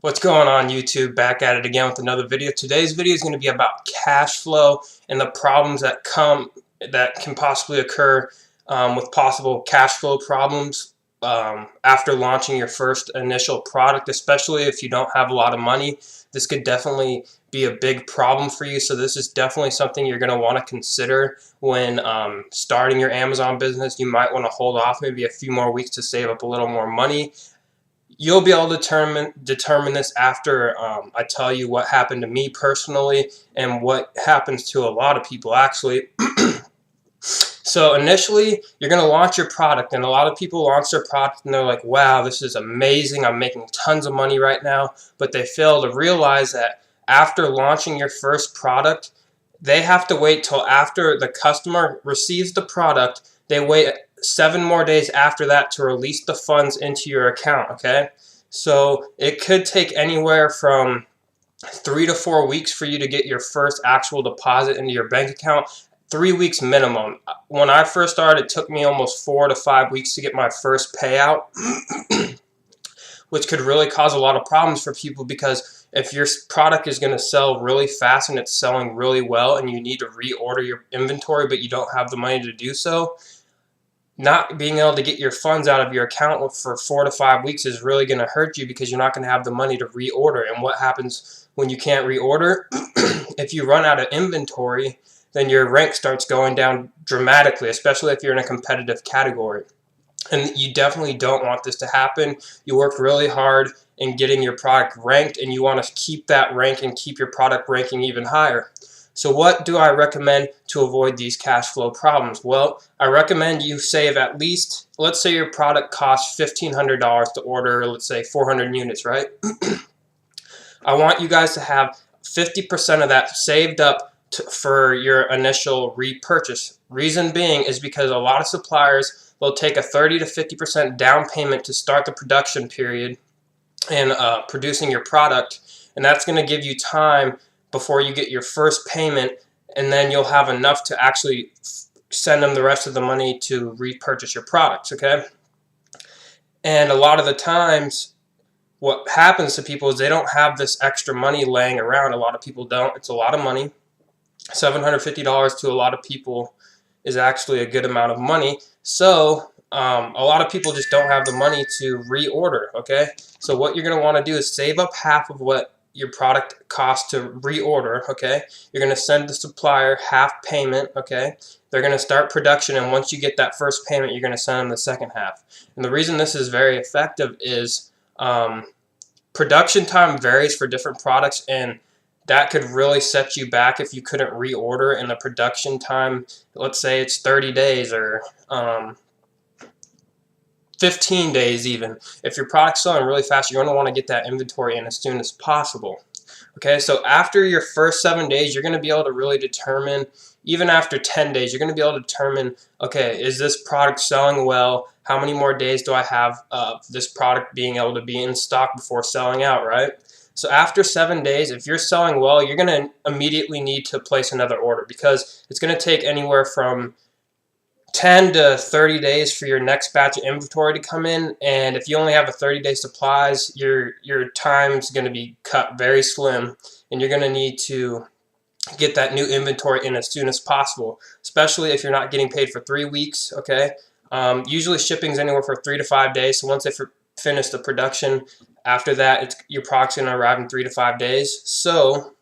What's going on, YouTube? Back at it again with another video. Today's video is going to be about cash flow and the problems that can possibly occur with possible cash flow problems after launching your first initial product, especially if you don't have a lot of money. This could definitely be a big problem for you. So this is definitely something you're going to want to consider when starting your Amazon business. You might want to hold off maybe a few more weeks to save up a little more money. You'll be able to determine this after I tell you what happened to me personally and what happens to a lot of people actually. So initially, you're going to launch your product, and a lot of people launch their product and they're like, wow, this is amazing, I'm making tons of money right now, but they fail to realize that after launching your first product, they have to wait till after the customer receives the product. They wait 7 more days after that to release the funds into your account, okay? So it could take anywhere from 3 to 4 weeks for you to get your first actual deposit into your bank account. 3 weeks minimum. When I first started, it took me almost 4 to 5 weeks to get my first payout, which could really cause a lot of problems for people, because if your product is going to sell really fast and it's selling really well and you need to reorder your inventory but you don't have the money to do so, not being able to get your funds out of your account for 4 to 5 weeks is really going to hurt you, because you're not going to have the money to reorder. And what happens when you can't reorder? If you run out of inventory, then your rank starts going down dramatically, especially if you're in a competitive category. And you definitely don't want this to happen. You work really hard in getting your product ranked, and you want to keep that rank and keep your product ranking even higher. So what do I recommend to avoid these cash flow problems? Well, I recommend you save at least, let's say your product costs $1,500 to order, let's say 400 units, right? I want you guys to have 50% of that saved up for your initial repurchase. Reason being is because a lot of suppliers will take a 30 to 50% down payment to start the production period and producing your product, and that's going to give you time before you get your first payment, and then you'll have enough to actually send them the rest of the money to repurchase your products, okay? And a lot of the times what happens to people is they don't have this extra money laying around. A lot of people don't. It's a lot of money. $750 to a lot of people is actually a good amount of money. So a lot of people just don't have the money to reorder, okay? So what you're going to want to do is save up half of what your product costs to reorder, okay? You're going to send the supplier half payment, okay? They're going to start production, and once you get that first payment, you're going to send them the second half. And the reason this is very effective is production time varies for different products, and that could really set you back if you couldn't reorder in the production time. Let's say it's 30 days or 15 days even. If your product's selling really fast, you're going to want to get that inventory in as soon as possible. Okay, so after your first 7 days, you're going to be able to really determine, even after 10 days, you're going to be able to determine, okay, is this product selling well? How many more days do I have of this product being able to be in stock before selling out, right? So after 7 days, if you're selling well, you're going to immediately need to place another order, because it's going to take anywhere from 10 to 30 days for your next batch of inventory to come in. And if you only have a 30-day supplies, your time's going to be cut very slim, and you're going to need to get that new inventory in as soon as possible, especially if you're not getting paid for 3 weeks, okay? Usually shipping's anywhere for 3 to 5 days. So once they finish the production, after that, your product's going to arrive in 3 to 5 days. So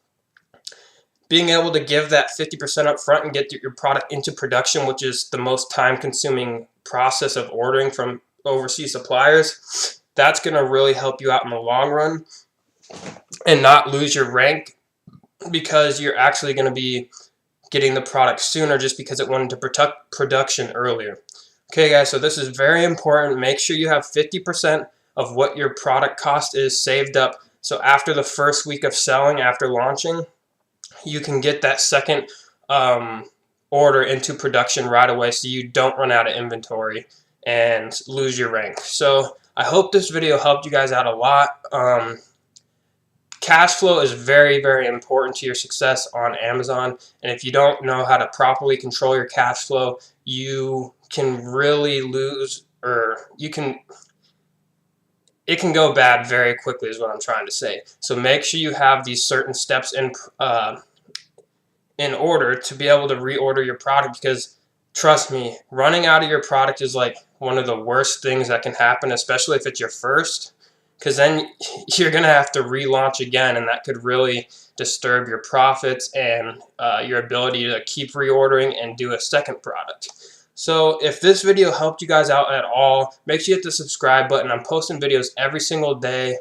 being able to give that 50% up front and get your product into production, which is the most time-consuming process of ordering from overseas suppliers, that's going to really help you out in the long run and not lose your rank, because you're actually going to be getting the product sooner just because it went into production earlier. Okay, guys, so this is very important. Make sure you have 50% of what your product cost is saved up. So after the first week of selling, after launching, you can get that second order into production right away, so you don't run out of inventory and lose your rank. So I hope this video helped you guys out a lot. Cash flow is very, very important to your success on Amazon, and if you don't know how to properly control your cash flow, you can really lose, or you can it can go bad very quickly is what I'm trying to say. So make sure you have these certain steps in order to be able to reorder your product, because trust me, running out of your product is like one of the worst things that can happen, especially if it's your first, because then you're going to have to relaunch again, and that could really disturb your profits and your ability to keep reordering and do a second product. So if this video helped you guys out at all, make sure you hit the subscribe button. I'm posting videos every single day.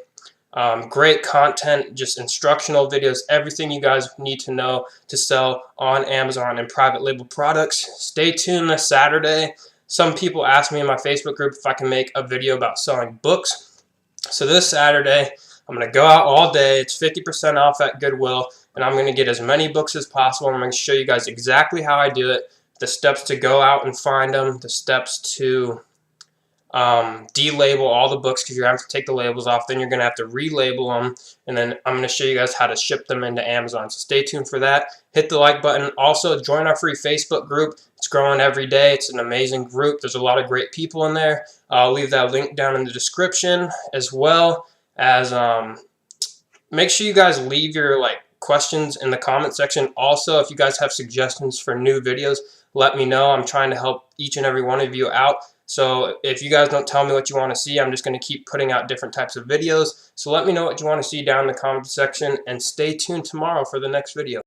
Great content, just instructional videos, everything you guys need to know to sell on Amazon and private label products. Stay tuned this Saturday. Some people ask me in my Facebook group if I can make a video about selling books. So this Saturday, I'm going to go out all day. It's 50% off at Goodwill, and I'm going to get as many books as possible. I'm going to show you guys exactly how I do it, the steps to go out and find them, the steps to delabel all the books, because you're going to have to take the labels off, then you're going to have to relabel them, and then I'm going to show you guys how to ship them into Amazon. So stay tuned for that. Hit the like button. Also, join our free Facebook group. It's growing every day. It's an amazing group. There's a lot of great people in there. I'll leave that link down in the description, as well as make sure you guys leave your questions in the comment section. Also, if you guys have suggestions for new videos, let me know. I'm trying to help each and every one of you out. So if you guys don't tell me what you want to see, I'm just going to keep putting out different types of videos. So let me know what you want to see down in the comment section, and stay tuned tomorrow for the next video.